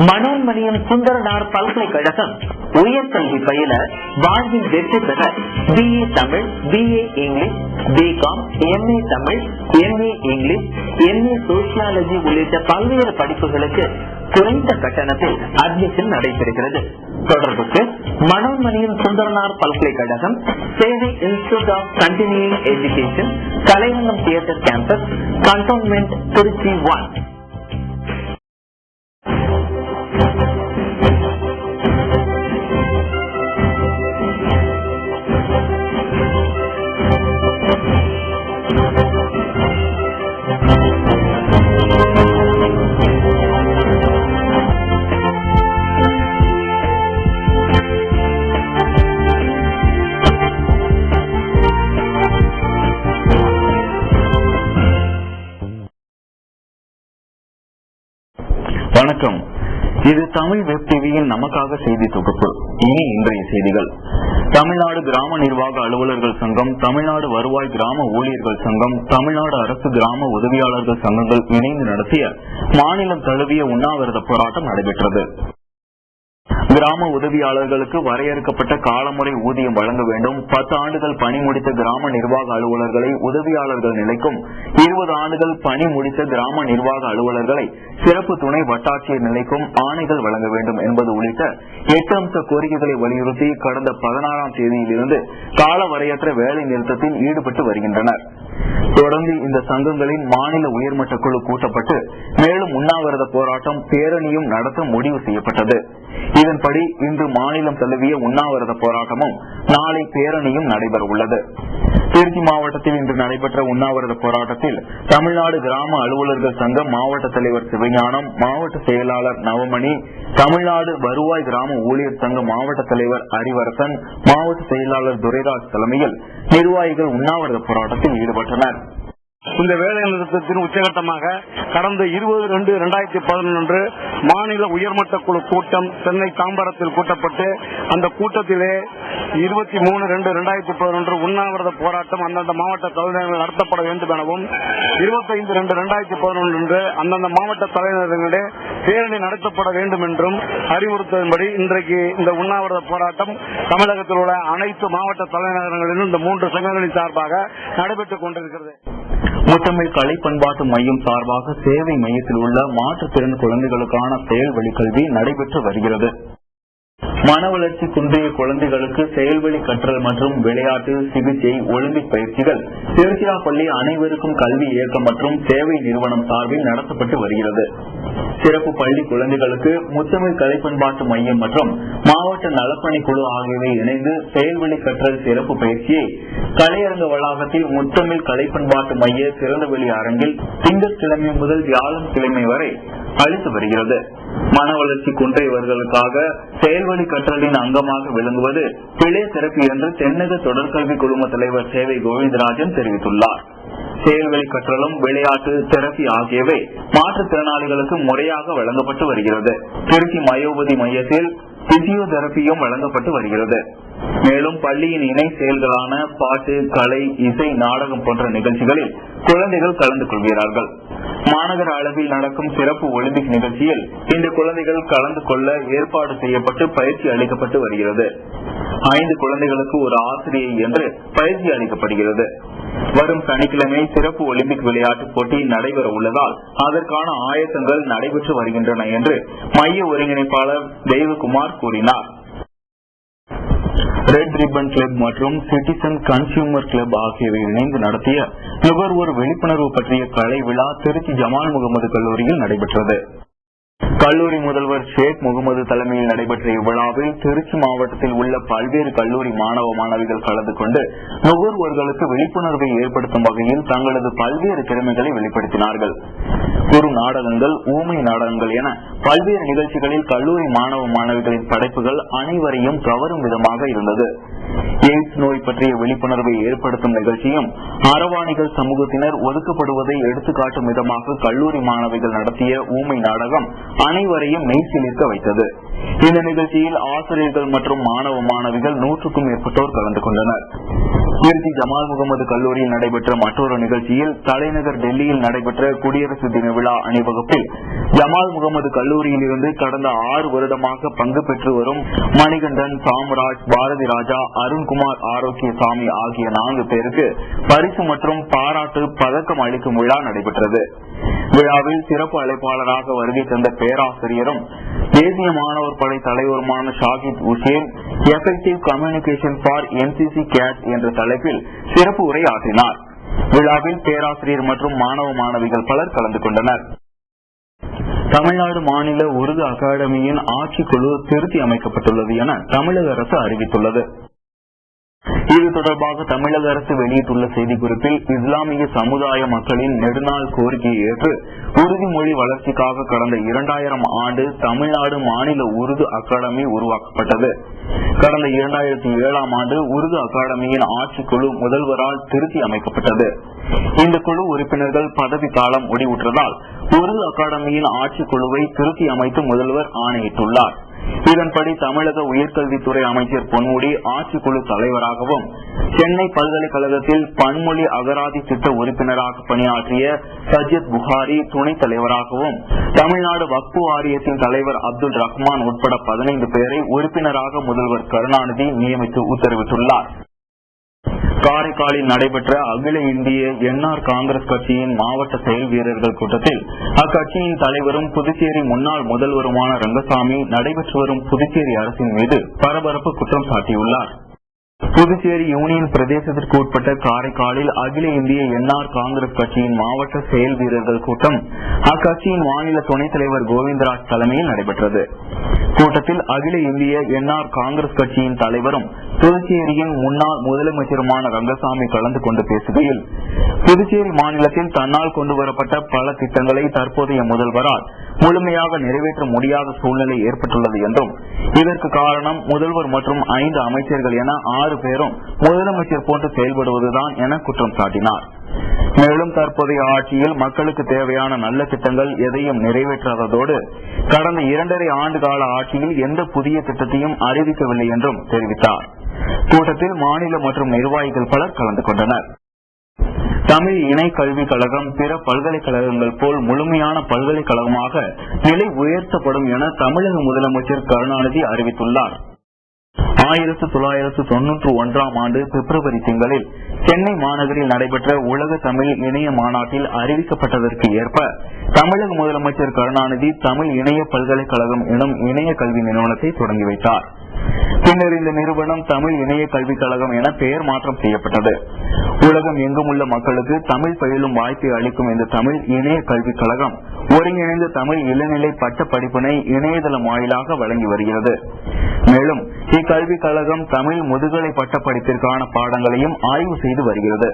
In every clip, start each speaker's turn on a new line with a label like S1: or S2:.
S1: மனோன்மணியம் சுந்தரனார் பல்கலைக்கழகம் உயர்கல்வி பயில வாழ்வில் வெற்றி பெற BA Tamil, BA English, BCom, MA Tamil, MA English, MA sociology உள்ளிட்ட பல்வேறு படிப்புகளுக்கு குறைந்த கட்டணத்தில் அட்மிஷன் நடைபெறுகிறது. தொடர்புக்கு மனோன்மணியம் சுந்தரனார் பல்கலைக்கழகம், Sevai institute of continuing education, Kalaivannam theatre campus, cantonment, Tiruchi 1.
S2: வணக்கம். இது தமிழ் வெப் டிவியின் நமக்காக செய்தி தொகுப்பு. இனி இன்றைய செய்திகள். தமிழ்நாடு கிராம நிர்வாக அலுவலர்கள் சங்கம், தமிழ்நாடு வருவாய் கிராம ஊழியர்கள் சங்கம், தமிழ்நாடு அரசு கிராம உதவியாளர்கள் சங்கங்கள் இணைந்து நடத்திய மாநிலம் தழுவிய உண்ணாவிரத போராட்டம் நடைபெற்றது. கிராம உதவியாளர்களுக்கு வரையறுக்கப்பட்ட காலமுறை ஊதியம் வழங்க வேண்டும். 10 ஆண்டுகள் பணி முடித்த கிராம நிர்வாக அலுவலர்களை உதவியாளர்கள் நிலைக்கும், 20 ஆண்டுகள் பணி முடித்த கிராம நிர்வாக அலுவலர்களை சிறப்பு துணை வட்டாட்சியர் நிலைக்கும் ஆணைகள் வழங்க வேண்டும் என்பது உள்ளிட்ட 8 அம்ச கோரிக்கைகளை வலியுறுத்தி கடந்த 16ஆம் தேதியிலிருந்து காலவரையற்ற வேலை நிறுத்தத்தில் ஈடுபட்டு வருகின்றனர். தொடர்ந்து இந்த சங்கங்களின் மாநில உயர்மட்ட குழு கூட்டப்பட்டு மேலும் உண்ணாவிரத போராட்டம், பேரணியும் நடத்த முடிவு செய்யப்பட்டது. இதன்படி இன்று மாநிலம் தழுவிய உண்ணாவிரத போராட்டமும் நாளை பேரணியும் நடைபெற உள்ளது. திருச்சி மாவட்டத்தில் இன்று நடைபெற்ற உண்ணாவிரத போராட்டத்தில் தமிழ்நாடு கிராம அலுவலர்கள் சங்க மாவட்ட தலைவர் சிவஞானம், மாவட்ட செயலாளர் நவமணி, தமிழ்நாடு வருவாய் கிராம ஊழியர் சங்க மாவட்ட தலைவர் அறிவரசன், மாவட்ட செயலாளர் துரைராஜ் தலைமையில் நிர்வாகிகள் உண்ணாவிரத போராட்டத்தில் ஈடுபட்டனர்.
S3: இந்த வேலை நிறுத்தத்தின் உச்சகட்டமாக கடந்த 20/2/2011 மாநில உயர்மட்ட குழு கூட்டம் சென்னை தாம்பரத்தில் கூட்டப்பட்டு அந்த கூட்டத்திலே 23/2/2011 உண்ணாவிரத போராட்டம் அந்தந்த மாவட்ட தலைநகரில் நடத்தப்பட வேண்டும் எனவும் 25/2/2011 அந்தந்த மாவட்ட தலைநகரிலே பேரணி நடத்தப்பட வேண்டும் என்றும் அறிவுறுத்தலின்படி இன்றைக்கு இந்த உண்ணாவிரத போராட்டம் தமிழகத்தில் உள்ள அனைத்து மாவட்ட தலைநகரங்களிலும் இந்த 3 சங்கங்களின் சார்பாக நடைபெற்றுக் கொண்டிருக்கிறது.
S2: முத்தமிழ் கலை பண்பாட்டு மையம் சார்பாக சேவை மையத்தில் உள்ள மாற்றுத்திறன் குழந்தைகளுக்கான செயல்வழி கல்வி நடைபெற்று வருகிறது. மன வளர்ச்சி குன்றிய குழந்தைகளுக்கு செயல்வழி கற்றல் மற்றும் விளையாட்டு, சிகிச்சை, ஒலிம்பிக் பயிற்சிகள் திருச்சிராப்பள்ளி அனைவருக்கும் கல்வி இயக்கம் மற்றும் சேவை நிறுவனம் சார்பில் நடத்தப்பட்டு வருகிறது. சிறப்பு பள்ளி குழந்தைகளுக்கு முத்தமிழ் கலை பண்பாட்டு மையம் மற்றும் மாவட்ட நலப்பணி குழு ஆகியவை இணைந்து செயல்வழி கற்றல் சிறப்பு பயிற்சியை கலையரங்க வளாகத்தில் முத்தமிழ் கலை பண்பாட்டு மைய திறந்தவெளி அரங்கில் திங்கட்கிழமை முதல் வியாழக்கிழமை வரை அளித்து வருகிறது. மன வளர்ச்சி குன்றியவர்களுக்காக செயல்வழி கற்றலின் அங்கமாக விளங்குவது பிழை சிறப்பு என்று தென்னக தொடர்கல்வி குழும தலைவர் சேவை கோவிந்தராஜன் தெரிவித்துள்ளார். செயல்வழி கற்றலும் விளையாட்டு, தெரபி ஆகியவை மாற்றுத்திறனாளிகளுக்கு முறையாக வழங்கப்பட்டு வருகிறது. திருச்சி மயோபதி மையத்தில் பிசியோதெரபியும் வழங்கப்பட்டு வருகிறது. மேலும் பள்ளியின் இணை செயல்களான பாட்டு, கலை, இசை, நாடகம் போன்ற நிகழ்ச்சிகளில் குழந்தைகள் கலந்து கொள்கிறார்கள். மாநகர அளவில் நடக்கும் சிறப்பு ஒலிம்பிக் நிகழ்ச்சியில் இந்த குழந்தைகள் கலந்து கொள்ள ஏற்பாடு செய்யப்பட்டு பயிற்சி அளிக்கப்பட்டு வருகிறது. 5 குழந்தைகளுக்கு ஒரு ஆசிரியை என்று பயிற்சி அளிக்கப்படுகிறது. வரும் சனிக்கிழமை சிறப்பு ஒலிம்பிக் விளையாட்டு போட்டி நடைபெற உள்ளதால் அதற்கான ஆயத்தங்கள் நடைபெற்று வருகின்றன என்று மைய ஒருங்கிணைப்பாளர் தெய்வகுமார் கூறினார். ரெட் ரிப்பன் கிளப் மற்றும் சிட்டிசன் கன்சியூமர் கிளப் ஆகியவை இணைந்து நடத்திய நுகர்வோர் விழிப்புணர்வு பற்றிய கலை விழா திருச்சி ஜமால் முகமது கல்லூரியில் நடைபெற்றது. கல்லூரி முதல்வர் ஷேக் முகமது தலைமையில் நடைபெற்ற இவ்விழாவில் திருச்சி மாவட்டத்தில் உள்ள பல்வேறு கல்லூரி மாணவ மாணவிகள் கலந்து கொண்டு நுகர்வோர்களுக்கு விழிப்புணர்வை ஏற்படுத்தும் வகையில் தங்களது பல்வேறு திறமைகளை வெளிப்படுத்தினார்கள். குறு நாடகங்கள், ஊமை நாடகங்கள் என பல்வேறு நிகழ்ச்சிகளில் கல்லூரி மாணவ மாணவிகளின் படைப்புகள் அனைவரையும் கவரும் விதமாக இருந்தது. எய்ட்ஸ் நோய் பற்றிய விழிப்புணர்வை ஏற்படுத்தும் நிகழ்ச்சியும் அரவாணிகள் சமூகத்தினர் ஒதுக்கப்படுவதை எடுத்துக்காட்டும் விதமாக கல்லூரி மாணவிகள் நடத்திய ஊமை நாடகம் அனைவரையும் மெய்சிலிர்க்க வைத்தது. இந்த நிகழ்ச்சியில் ஆசிரியர்கள் மற்றும் மாணவ மாணவிகள் 100க்கும் மேற்பட்டோர் கலந்து கொண்டனர். திருச்சி ஜமால் முகமது கல்லூரியில் நடைபெற்ற மற்றொரு நிகழ்ச்சியில் தலைநகர் டெல்லியில் நடைபெற்ற குடியரசு தின விழா அணிவகுப்பில் ஜமால் முகமது கல்லூரியில் இருந்து கடந்த 6 வருடமாக பங்கு பெற்று வரும் மணிகண்டன், சாம்ராஜ், பாரதி ராஜா, அருண்குமார், ஆரோக்கியசாமி ஆகிய 4 பேருக்கு பரிசு மற்றும் பாராட்டு பதக்கம் அளிக்கும் விழா நடைபெற்றது. விழாவில் சிறப்பு அழைப்பாளராக வருகை தந்த பேராசிரியரும் தேசிய மாணவர் படை தலைவருமான Shahid Hussain effective communication for NCC cadet என்ற தலைப்பில் சிறப்பு உரை ஆற்றினார். விழாவில் பேராசிரியர் மற்றும் மாணவ மாணவிகள் பலர் கலந்து கொண்டனர். தமிழ்நாடு மாநில உருது அகாடமியின் ஆட்சிக்குழு திருத்தி அமைக்கப்பட்டுள்ளது என தமிழக அரசு அறிவித்துள்ளது. இது தொடர்பாக தமிழக அரசு வெளியிட்டுள்ள செய்திக்குறிப்பில், இஸ்லாமிய சமுதாய மக்களின் நெடுநாள் கோரிக்கையை ஏற்று உறுதிமொழி வளர்ச்சிக்காக கடந்த 2000 ஆண்டு தமிழ்நாடு மாநில உருது அகாடமி உருவாக்கப்பட்டது. கடந்த 2007 ஆண்டு உருது அகாடமியின் ஆட்சிக்குழு முதல்வரால் திருத்தி அமைக்கப்பட்டது. இந்த குழு உறுப்பினர்கள் பதவி காலம் முடிவுற்றதால் உருது அகாடமியின் ஆட்சிக்குழுவை திருத்தி அமைத்து முதல்வர் ஆணையிட்டுள்ளார். இதன்படி தமிழக உயர்கல்வித்துறை அமைச்சர் பொன்முடி ஆட்சிக்குழு தலைவராகவும், சென்னை பல்கலைக்கழகத்தில் பன்மொழி அகராதி திட்ட உறுப்பினராக பணியாற்றிய சஜ்ஜத் புகாரி துணைத் தலைவராகவும், தமிழ்நாடு வக்ஃபு வாரியத்தின் தலைவர் அப்துல் ரஹ்மான் உட்பட 15 பேரை உறுப்பினராக முதல்வர் கருணாநிதி நியமித்து உத்தரவிட்டுள்ளார். காரைக்காலில் நடைபெற்ற அகில இந்திய என்ஆர் காங்கிரஸ் கட்சியின் மாவட்ட செயல் வீரர்கள் கூட்டத்தில் அக்கட்சியின் தலைவரும் புதுச்சேரி முன்னாள் முதல்வருமான ரங்கசாமி நடைபெற்று வரும் புதுச்சேரி அரசின் மீது பரபரப்பு குற்றம் சாட்டியுள்ளார். புதுச்சேரி யூனியன் பிரதேசத்திற்கு உட்பட்ட காரைக்காலில் அகில இந்திய என்ஆர் காங்கிரஸ் கட்சியின் மாவட்ட செயல் வீரர்கள் கூட்டம் அக்கட்சியின் மாநில துணைத் தலைவர் கோவிந்தராஜ் தலைமையில் நடைபெற்றது. கூட்டத்தில் அகில இந்திய என்ஆர் காங்கிரஸ் கட்சியின் தலைவரும் புதுச்சேரியின் முன்னாள் முதலமைச்சருமான ரங்கசாமி கலந்து கொண்டு பேசுகையில், புதுச்சேரி மாநிலத்தில் தன்னால் கொண்டுவரப்பட்ட பல திட்டங்களை தற்போதைய முதல்வரால் முழுமையாக நிறைவேற்ற முடியாத சூழ்நிலை ஏற்பட்டுள்ளது என்றும், இதற்கு காரணம் முதல்வர் மற்றும் 5 அமைச்சர்கள் என 6 பேரும் முதலமைச்சர் போன்று செயல்படுவதுதான் என குற்றம் சாட்டினார். மேலும் தற்போதைய ஆட்சியில் மக்களுக்கு தேவையான நல்ல திட்டங்கள் எதையும் நிறைவேற்றாததோடு கடந்த 2.5 ஆண்டு கால ஆட்சியில் எந்த புதிய திட்டத்தையும் அறிவிக்கவில்லை என்றும் தெரிவித்தார். கூட்டத்தில் மாநில மற்றும் நிர்வாகிகள் பலர் கலந்து கொண்டனர். தமிழ் இணை கல்விக் கழகம் பிற பல்கலைக்கழகங்கள் போல் முழுமையான பல்கலைக்கழகமாக நிலை உயர்த்தப்படும் என தமிழக முதலமைச்சர் கருணாநிதி அறிவித்துள்ளார். 1991 ஆண்டு பிப்ரவரி திங்களில் சென்னை மாநகரில் நடைபெற்ற உலக தமிழ் இணைய மாநாட்டில் அறிவிக்கப்பட்டதற்கு ஏற்ப தமிழக முதலமைச்சர் கருணாநிதி தமிழ் இணைய பல்கலைக்கழகம் எனும் இணைய கல்வி நிறுவனத்தை தொடங்கி வைத்தார். பின்னர் இந்த நிறுவனம் தமிழ் இணைய கல்விக் கழகம் என பெயர் மாற்றம் செய்யப்பட்டது. உலகம் எங்கும் உள்ள மக்களுக்கு தமிழ் பயிலும் வாய்ப்பை அளிக்கும் இந்த தமிழ் இணைய கல்விக் கழகம் ஒருங்கிணைந்த தமிழ் இளநிலை பட்ட படிப்பினை இணையதளம் வாயிலாக வழங்கி வருகிறது. மேலும் இக்கல்விக் கழகம் தமிழ் முதுகலை பட்ட படிப்பிற்கான பாடங்களையும் ஆய்வு செய்து வருகிறது.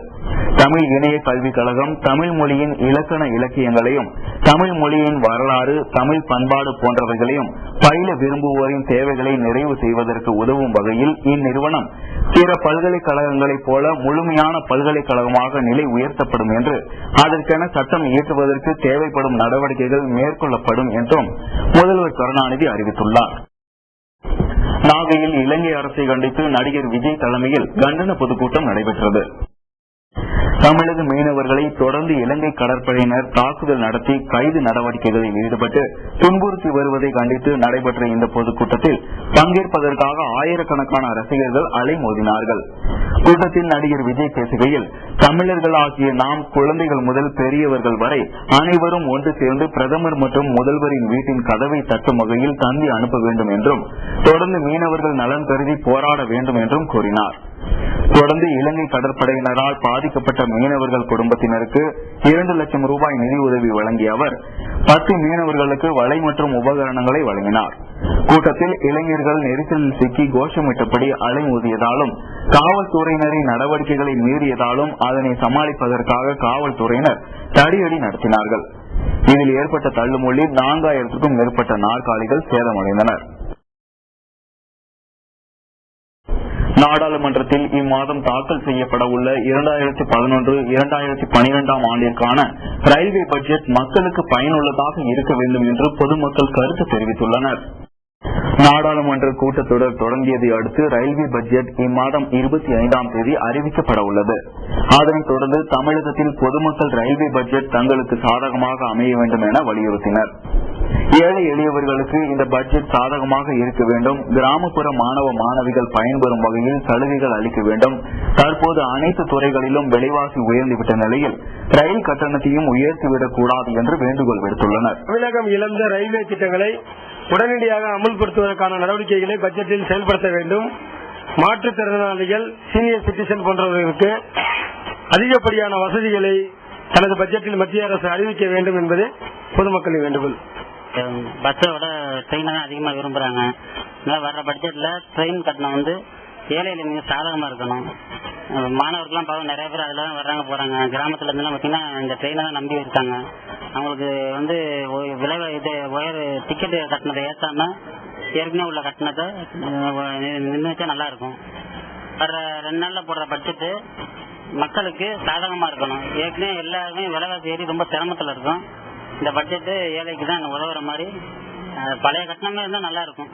S2: தமிழ் இணைய கல்விக் கழகம் தமிழ் மொழியின் இலக்கண இலக்கியங்களையும், தமிழ் மொழியின் வரலாறு, தமிழ் பண்பாடு போன்றவைகளையும் பயில விரும்புவோரின் தேவைகளை நிறைவு செய்வதற்கு உதவும் வகையில் இந்நிறுவனம் பிற பல்கலைக்கழகங்களைப் போல முழுமையான பல்கலைக்கழகமாக நிலை உயர்த்தப்படும் என்று, அதற்கென சட்டம் இயற்றுவதற்கு தேவைப்படும் நடவடிக்கைகள் மேற்கொள்ளப்படும் என்றும் முதல்வர் கருணாநிதி அறிவித்துள்ளார். நாகையில் இலங்கை அரசை கண்டித்து நடிகர் விஜய் தலைமையில் கண்டன பொதுக்கூட்டம் நடைபெற்றது. தமிழக மீனவர்களை தொடர்ந்து இலங்கை கடற்படையினர் தாக்குதல் நடத்தி கைது நடவடிக்கைகளில் ஈடுபட்டு துன்புறுத்தி வருவதை கண்டித்து நடைபெற்ற இந்த பொதுக்கூட்டத்தில் பங்கேற்பதற்காக ஆயிரக்கணக்கான ரசிகர்கள் அலைமோதினார்கள். கூட்டத்தில் நடிகர் விஜய் பேசுகையில், தமிழர்கள் ஆகிய நாம் குழந்தைகள் முதல் பெரியவர்கள் வரை அனைவரும் ஒன்று சேர்ந்து பிரதமர் மற்றும் முதல்வரின் வீட்டின் கதவை தட்டும் வகையில் தந்தி அனுப்ப வேண்டும் என்றும், தொடர்ந்து மீனவர்கள் நலன் கருதி போராட வேண்டும் என்றும் கூறினார். தொடர்ந்து இலங்கை கடற்படையினரால் பாதிக்கப்பட்ட மீனவர்கள் குடும்பத்தினருக்கு 2 லட்சம் ரூபாய் நிதி உதவி வழங்கிய அவர் 10 மீனவர்களுக்கு வலை மற்றும் உபகரணங்களை வழங்கினார். கூட்டத்தில் இளைஞர்கள் நெரிசலில் சிக்கி கோஷமிட்டபடி அலைமோதியதாலும், காவல்துறையினரின் நடவடிக்கைகளை மீறியதாலும் அதனை சமாளிப்பதற்காக காவல்துறையினர் தடியடி நடத்தினார்கள். இதில் ஏற்பட்ட தள்ளுமுள்ளி 4000க்கும் மேற்பட்ட நாற்காலிகள் சேதமடைந்தனர். நாடாளுமன்றத்தில் இம்மாதம் தாக்கல் செய்யப்பட உள்ள 2011-2012 ஆண்டிற்கான ரயில்வே பட்ஜெட் மக்களுக்கு பயனுள்ளதாக இருக்க வேண்டும் என்று பொதுமக்கள் கருத்து தெரிவித்துள்ளனர். நாடாளுமன்ற கூட்டத்தொடர் தொடங்கியதை அடுத்து ரயில்வே பட்ஜெட் இம்மாதம் 25ஆம் தேதி அறிவிக்கப்பட உள்ளது. அதனைத் தொடர்ந்து தமிழகத்தில் பொதுமக்கள் ரயில்வே பட்ஜெட் தங்களுக்கு சாதகமாக அமைய வேண்டும் என வலியுறுத்தினர். ஏழை எளியவர்களுக்கு இந்த பட்ஜெட் சாதகமாக இருக்க வேண்டும், கிராமப்புற மாணவ மாணவிகள் பயன்பெறும் வகையில் சலுகைகள் அளிக்க வேண்டும், தற்போது அனைத்து துறைகளிலும் விலைவாசி உயர்ந்துவிட்ட நிலையில் ரயில் கட்டணத்தையும் உயர்த்திவிடக் கூடாது என்று வேண்டுகோள் விடுத்துள்ளனர்.
S3: தமிழகம் இழந்த ரயில்வே திட்டங்களை உடனடியாக அமுல்படுத்துவதற்கான நடவடிக்கைகளை பட்ஜெட்டில் செயல்படுத்த வேண்டும். மாற்றுத்திறனாளிகள், சீனியர் சிட்டிசன் போன்றவர்களுக்கு அதிகப்படியான வசதிகளை தனது பட்ஜெட்டில் மத்திய அரசு அறிவிக்க வேண்டும் என்பது பொதுமக்களின் வேண்டுகோள்.
S4: பஸ்ஸை விட ட்ரெயினை தான் அதிகமாக விரும்புகிறாங்க. வர்ற பட்ஜெட்டில் ட்ரெயின் கட்டணம் ஏழையில் மிக சாதகமாக இருக்கணும். மாணவர்கள்லாம் பார்க்க நிறைய பேர் அதில் தான் வர்றாங்க போகிறாங்க. கிராமத்தில் இருந்தெல்லாம் பார்த்தீங்கன்னா இந்த ட்ரெயினை தான் நம்பி இருக்காங்க. அவங்களுக்கு விலை உயர் டிக்கெட்டு கட்டணத்தை ஏற்றாம ஏற்கனவே உள்ள கட்டணத்தை நின்று வச்சா நல்லா இருக்கும். வர்ற 2 நாளில் போடுற பட்ஜெட்டு மக்களுக்கு சாதகமாக இருக்கணும். ஏற்கனவே எல்லாருமே விலைவாசி ஏறி ரொம்ப சிரமத்தில் இருக்கும். இந்த பட்ஜெட்டு ஏழைக்கு தான் உதவுற மாதிரி பழைய கட்டணமே இருந்தால் நல்லா இருக்கும்.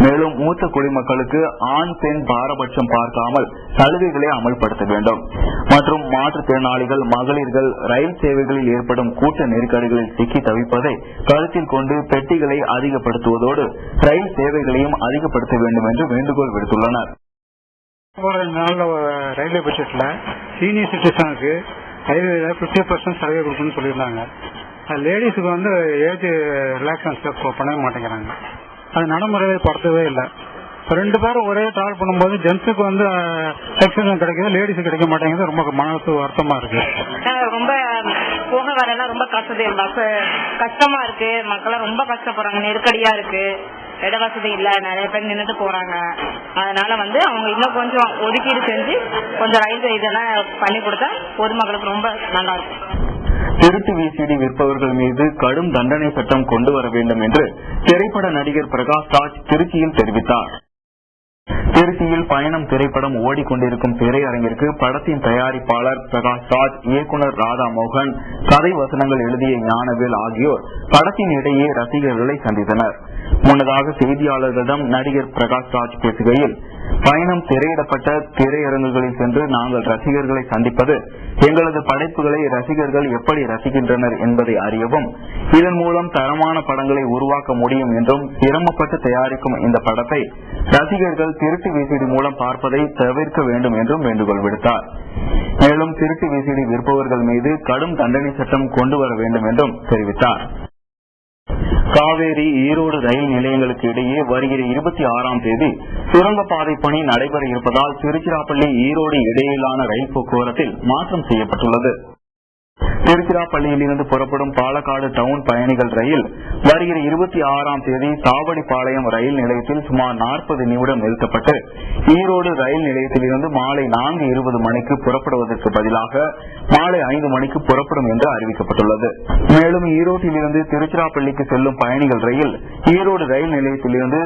S2: மேலும் மூத்த குடிமக்களுக்கு ஆண் பெண் பாரபட்சம் பார்க்காமல் சலுகைகளை அமல்படுத்த வேண்டும் மற்றும் மாற்றுத்திறனாளிகள், மகளிர்கள் ரயில் சேவைகளில் ஏற்படும் கூட்ட நெருக்கடிகளில் சிக்கி தவிப்பதை கருத்தில் கொண்டு பெட்டிகளை அதிகப்படுத்துவதோடு ரயில் சேவைகளையும் அதிகப்படுத்த வேண்டும் என்று வேண்டுகோள் விடுத்துள்ளனர்.
S3: ரயில்வே பட்ஜெட்ல சீனியர் சிட்டிசனுக்கு ரயில்வேல 50% சலுகை கொடுக்கணும்னு சொல்லியிருந்தாங்க. லேடிஸுக்கு ஏஜ் ரிலாக்ஸேஷன் பண்ணவே மாட்டேங்கிறாங்க. அது நடைமுறையில் படுத்தவே இல்லை. 2 பேரும் ஒரே டிராவல் பண்ணும்போது ஜென்ஸுக்கு செக்ஷன் கிடைக்குது, லேடிஸுக்கு கிடைக்க மாட்டேங்குது. ரொம்ப மனசு வருத்தமா இருக்கு.
S5: ரொம்ப போக வரலாம் ரொம்ப கஷ்டமா இருக்கு. மக்கள் ரொம்ப கஷ்டப்படுறாங்க, நெருக்கடியா இருக்கு, இட வசதி இல்ல, நிறைய பேர் நின்றுட்டு போறாங்க. அதனால அவங்க இன்னும் கொஞ்சம் ஒதுக்கீடு செஞ்சு கொஞ்சம் ரயில்வே இதெல்லாம் பண்ணி கொடுத்தா பொதுமக்களுக்கு ரொம்ப நல்லா இருக்கும்.
S2: திருட்டு விசிடி விற்பவர்கள் மீது கடும் தண்டனை சட்டம் கொண்டு வர வேண்டும் என்று திரைப்பட நடிகர் பிரகாஷ் ராஜ் திருச்சியில் தெரிவித்தார். திருச்சியில் பயணம் திரைப்படம் ஓடிக்கொண்டிருக்கும் திரையரங்கிற்கு படத்தின் தயாரிப்பாளர் பிரகாஷ் ராஜ், இயக்குனர் ராதா மோகன், கதை வசனங்கள் எழுதிய ஞானவேல் ஆகியோர் படத்தின் இடையே ரசிகர்களை சந்தித்தனர். முன்னதாக செய்தியாளர்களிடம் நடிகர் பிரகாஷ் ராஜ் பேசுகையில், பயணம் திரையிடப்பட்ட திரையரங்குகளில் சென்று நாங்கள் ரசிகர்களை சந்திப்பது எங்களது படைப்புகளை ரசிகர்கள் எப்படி ரசிக்கின்றனர் என்பதை அறியவும், இதன் மூலம் தரமான படங்களை உருவாக்க முடியும் என்றும், சிரமப்பட்டு தயாரிக்கும் இந்த படத்தை ரசிகர்கள் திருட்டு விசிடி மூலம் பார்ப்பதை தவிர்க்க வேண்டும் என்றும் வேண்டுகோள் விடுத்தார். மேலும் திருட்டு விசிடி விற்பவர்கள் மீது கடும் தண்டனை சட்டம் கொண்டு வர வேண்டும் என்றும் தெரிவித்தார். காவேரி, ஈரோடு ரயில் நிலையங்களுக்கு இடையே வருகிற 26ஆம் தேதி சுரங்கப்பாதை பணி நடைபெற இருப்பதால் திருச்சிராப்பள்ளி, ஈரோடு இடையிலான ரயில் போக்குவரத்தில் மாற்றம் செய்யப்பட்டுள்ளது. திருச்சிராப்பள்ளியிலிருந்து புறப்படும் பாலக்காடு டவுன் பயணிகள் ரயில் வருகிற 26ஆம் தேதி சாவடிப்பாளையம் ரயில் நிலையத்தில் சுமார் 40 நிமிடம் நிறுத்தப்பட்டு ஈரோடு ரயில் நிலையத்திலிருந்து மாலை 4:20 மணிக்கு புறப்படுவதற்கு பதிலாக மாலை 5 மணிக்கு புறப்படும் என்று அறிவிக்கப்பட்டுள்ளது. மேலும் ஈரோட்டிலிருந்து திருச்சிராப்பள்ளிக்கு செல்லும் பயணிகள் ரயில் ஈரோடு ரயில் நிலையத்திலிருந்து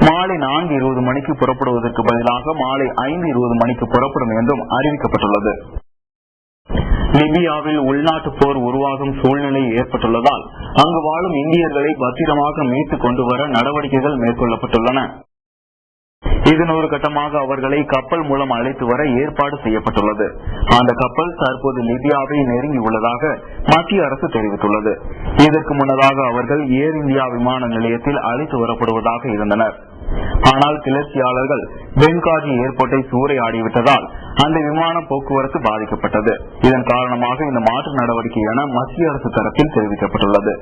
S2: மாலை 4:20 மணிக்கு புறப்படுவதற்கு பதிலாக மாலை 5:20 மணிக்கு புறப்படும் என்றும் அறிவிக்கப்பட்டுள்ளது. லிபியாவில் உள்நாட்டு போர் உருவாகும் சூழ்நிலை ஏற்பட்டுள்ளதால் அங்கு வாழும் இந்தியர்களை பத்திரமாக மீட்டுக் கொண்டு வர நடவடிக்கைகள் மேற்கொள்ளப்பட்டுள்ளன. இதன் ஒரு கட்டமாக அவர்களை கப்பல் மூலம் அழைத்து வர ஏற்பாடு செய்யப்பட்டுள்ளது. அந்த கப்பல் தற்போது லிபியாவை நெருங்கியுள்ளதாக மத்திய அரசு தெரிவித்துள்ளது. இதற்கு முன்னதாக அவர்கள் ஏர் இந்தியா விமான நிலையத்தில் அழைத்து வரப்படுவதாக இருந்தனர். ஆனால் கிளர்ச்சியாளர்கள் பென்காசி ஏர்போர்ட்டை சூறையாடிவிட்டதால் அந்த விமான போக்குவரத்து பாதிக்கப்பட்டது. இதன் காரணமாக இந்த மாற்று நடவடிக்கை என மத்திய அரசு தரப்பில் தெரிவிக்கப்பட்டுள்ளது.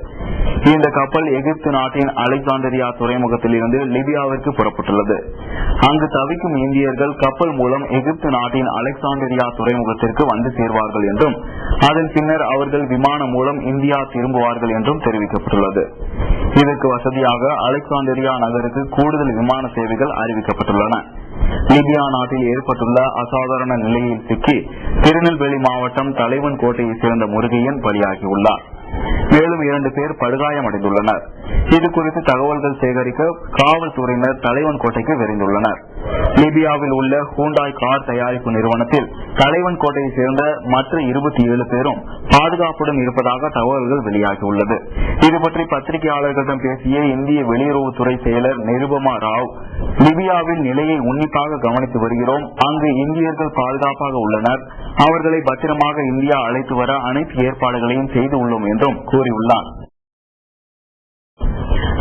S2: இந்த கப்பல் எகிப்து நாட்டின் அலெக்சாந்திரியா துறைமுகத்தில் இருந்து லிபியாவிற்கு புறப்பட்டுள்ளது. அங்கு தவிக்கும் இந்தியர்கள் கப்பல் மூலம் எகிப்து நாட்டின் அலெக்சாந்திரியா துறைமுகத்திற்கு வந்து சேர்வார்கள் என்றும், அதன் பின்னர் அவர்கள் விமானம் மூலம் இந்தியா திரும்புவார்கள் என்றும் தெரிவிக்கப்பட்டுள்ளது. இதற்கு வசதியாக அலெக்சாந்திரியா நகருக்கு கூடுதல் விமான சேவைகள் அறிவிக்கப்பட்டுள்ளன. லிபியா நாட்டில் ஏற்பட்டுள்ள அசாதாரண நிலையில் சிக்கி திருநெல்வேலி மாவட்டம் தலைவன் கோட்டையை சேர்ந்த முருகையன் பலியாகியுள்ளார். மேலும் 2 பேர் படுகாயமடைந்துள்ளனர். இது குறித்து தகவல்கள் சேகரிக்க காவல்துறையினர் தலைவன் கோட்டைக்கு விரைந்துள்ளனர். லிபியாவில் உள்ள ஹூண்டாய் கார் தயாரிப்பு நிறுவனத்தில் தலைவன் கோட்டையை சேர்ந்த மற்ற 27 பேரும் பாதுகாப்புடன் இருப்பதாக தகவல்கள் வெளியாகியுள்ளது. இதுபற்றி பத்திரிகையாளர்களிடம் பேசிய இந்திய வெளியுறவுத்துறை செயலர் நிருபமா ராவ், லிபியாவில் நிலையை உன்னிப்பாக கவனித்து வருகிறோம். அங்கு இந்தியர்கள் பாதுகாப்பாக உள்ளனர். அவர்களை பத்திரமாக இந்தியா அழைத்து வர அனைத்து ஏற்பாடுகளையும் செய்து உள்ளோம் என்றும் கூறியுள்ளார்.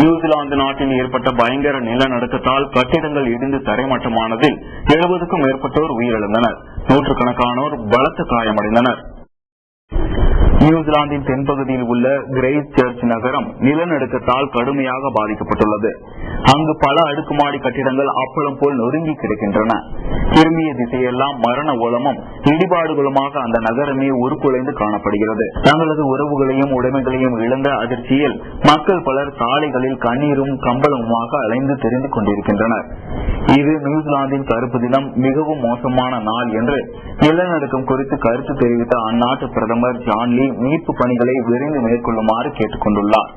S2: நியூசிலாந்து நாட்டில் ஏற்பட்ட பயங்கர நிலநடுக்கத்தால் கட்டிடங்கள் இடிந்து தரைமட்டமானதில் 70க்கும் மேற்பட்டோர் உயிரிழந்தனர். நூற்றுக்கணக்கானோர் பலத்த காயமடைந்தனர். நியூசிலாந்தின் தென்பகுதியில் உள்ள கிரைஸ்ட் சர்ச் நகரம் நிலநடுக்கத்தால் கடுமையாக பாதிக்கப்பட்டுள்ளது. அங்கு பல அடுக்குமாடி கட்டிடங்கள் அப்பளம் போல் நொறுங்கி கிடக்கின்றன. திரும்பிய திசையெல்லாம் மரண ஓலமும் இடிபாடுகளுமாக அந்த நகரமே உருக்குலைந்து காணப்படுகிறது. தங்களது உறவுகளையும் உடைமைகளையும் இழந்த அதிர்ச்சியில் மக்கள் பலர் சாலைகளில் கண்ணீரும் கம்பளமுமாக அலைந்து தெரிந்து கொண்டிருக்கின்றனர். இது நியூசிலாந்தின் கருப்பு தினம், மிகவும் மோசமான நாள் என்று நிலநடுக்கம் குறித்து கருத்து தெரிவித்த அந்நாட்டு பிரதமர் ஜான் லீ மீட்பு பணிகளை விரைந்து மேற்கொள்ளுமாறு கேட்டுக் கொண்டுள்ளார்.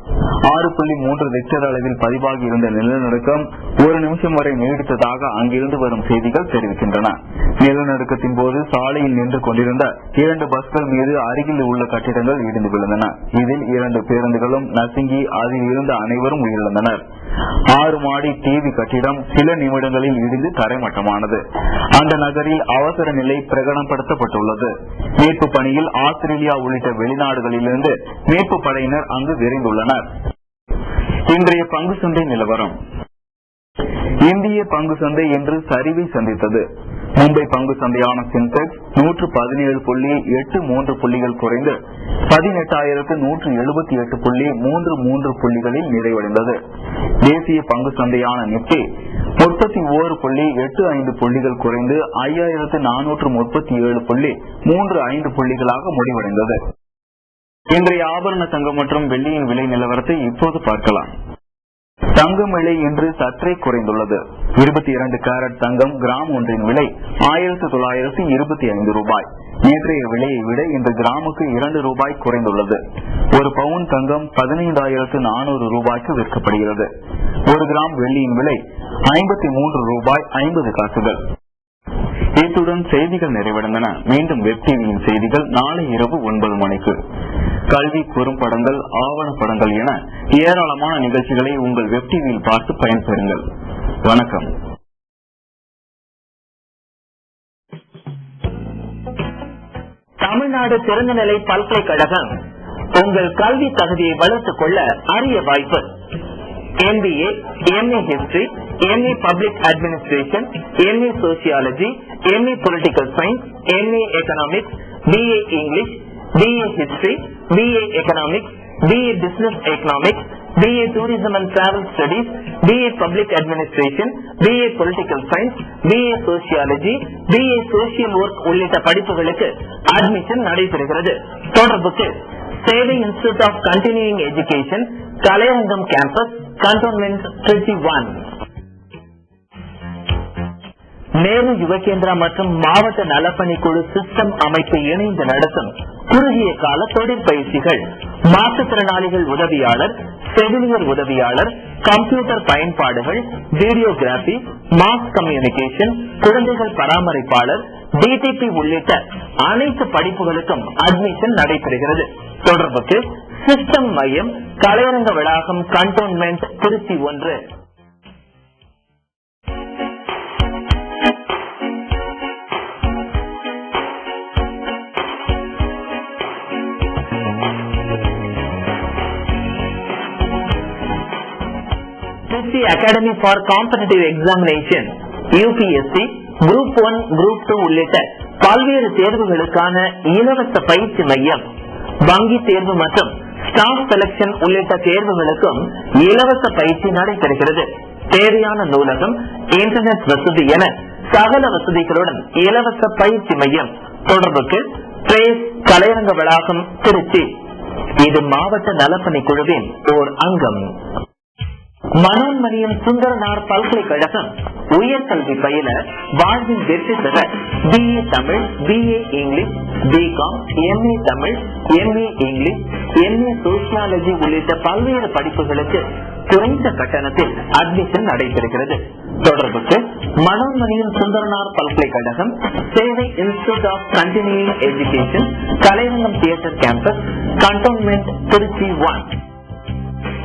S2: 6.3 ரிக்டர் அளவில் பதிவாகி இருந்த நிலநடுக்கம் 1 நிமிஷம் வரை நீடித்ததாக அங்கிருந்து வரும் செய்திகள் தெரிவிக்கின்றன. நிலநடுக்கத்தின் போது சாலையில் நின்று கொண்டிருந்த 2 பஸ்கள் மீது அருகில் உள்ள கட்டிடங்கள் இடிந்து விழுந்தன. இதில் 2 பேருந்துகளும் நசுங்கி அதில் இருந்த அனைவரும் உயிரிழந்தனர். 6 மாடி டிவி கட்டிடம் சில நிமிடங்களில் இடிந்து தரைமட்டமானது. அந்த நகரில் அவசர நிலை பிரகடனப்படுத்தப்பட்டுள்ளது. மீட்பு பணியில் ஆஸ்திரேலியா உள்ளிட்ட வெளிநாடுகளிலிருந்து மீட்பு படையினர் அங்கு விரைந்துள்ளனர். இன்றைய பங்கு சந்தை நிலவரம். இந்திய பங்கு சந்தை இன்று சரிவை சந்தித்தது. மும்பை பங்கு சந்தையான சென்செக்ஸ் 117.83 புள்ளிகள் குறைந்து 18,178.33 புள்ளிகளில் நிறைவடைந்தது. தேசிய பங்கு சந்தையான நிப்டி 31.85 புள்ளிகள் குறைந்து 5,437.35 புள்ளிகளாக முடிவடைந்தது. இன்றைய ஆபரண தங்கம் மற்றும் வெள்ளியின் விலை நிலவரத்தை இப்போது பார்க்கலாம். தங்கம் விலை இன்று சற்றே குறைந்துள்ளது. 22 கேரட் தங்கம் கிராம் ஒன்றின் விலை 1925 ரூபாய். நேற்றைய விலையை விட இன்று கிராமுக்கு 2 ரூபாய் குறைந்துள்ளது. ஒரு பவுன் தங்கம் 15,400 ரூபாய்க்கு விற்கப்படுகிறது. 1 கிராம் வெள்ளியின் விலை 53 ரூபாய் 50 காசுகள். இத்துடன் செய்திகள் நிறைவடைந்தன. மீண்டும் வெப் டிவியின் செய்திகள் நாளை இரவு 9 மணிக்கு. கல்வி, குறும்படங்கள், ஆவணப்படங்கள் என ஏராளமான நிகழ்ச்சிகளை உங்கள் வெப் டிவியில் பார்த்து பயன்பெறுங்கள். வணக்கம்.
S1: தமிழ்நாடு திறந்தநிலை பல்கலைக்கழகம் உங்கள் கல்வி தகுதியை வளர்த்துக் கொள்ள அரிய வாய்ப்பு. MBA, MA History, MA Public Administration, MA Sociology, MA Political Science, MA Economics, BA English, BA History, BA Economics, BA Business Economics, BA Tourism and Travel Studies, BA Public Administration, BA Political Science, BA Sociology, BA Social Work உள்ளிட்ட படிப்புகளுக்கு admission நடைபெறுகிறது. தொடர்புக்கு Sevai institute of continuing education, Kalaiyarangam campus, cantonment 31. Nehru Yuva Kendra மற்றும் மாவட்ட நலப்பணிக்குழு system அமைப்பு இணைந்து நடத்தும் குறுகிய கால தொழிற்பயிற்சிகள். மாற்றுத்திறனாளிகள் உதவியாளர், செவிலியர் உதவியாளர், கம்ப்யூட்டர் பயன்பாடுகள், வீடியோகிராபி, மாஸ் கம்யூனிகேஷன், குழந்தைகள் பராமரிப்பாளர், டிடிபி உள்ளிட்ட அனைத்து படிப்புகளுக்கும் அட்மிஷன் நடைபெறுகிறது. தொடர்புக்கு சிஸ்டம் மையம், கலையரங்க வளாகம், cantonment Tiruchi 1. Trichy Academy for Competitive Examination, UPSC, Group 1, Group 2 உள்ளிட்ட பல்வேறு தேர்வுகளுக்கான இலவச பயிற்சி மையம். வங்கி தேர்வு மற்றும் ஸ்டாஃப் செலக்ஷன் உள்ளிட்ட தேர்வுகளுக்கும் இலவச பயிற்சி நடைபெறுகிறது. தேவையான நூலகம், இன்டர்நெட் வசதி என சகல வசதிகளுடன் இலவச பயிற்சி மையம். தொடர்புக்கு பிரேஸ், கலையரங்க வளாகம், திருச்சி. இது மாவட்ட நலப்பணி குழுவின் ஓர் அங்கம். மனோன்மணியம் சுந்தரனார் பல்கலைக்கழகம் உயர்கல்வி பயில வாழ்வில் வெற்றி பெற BA Tamil, BA English, BCom, MA Tamil, MA English, MA sociology உள்ளிட்ட பல்வேறு படிப்புகளுக்கு குறைந்த கட்டணத்தில் அட்மிஷன் நடைபெறுகிறது. தொடர்புக்கு மனோன்மணியின் சுந்தரனார் பல்கலைக்கழகம், Sevai institute of continuing education, Kalairangam theatre campus, cantonment, Tiruchi 1.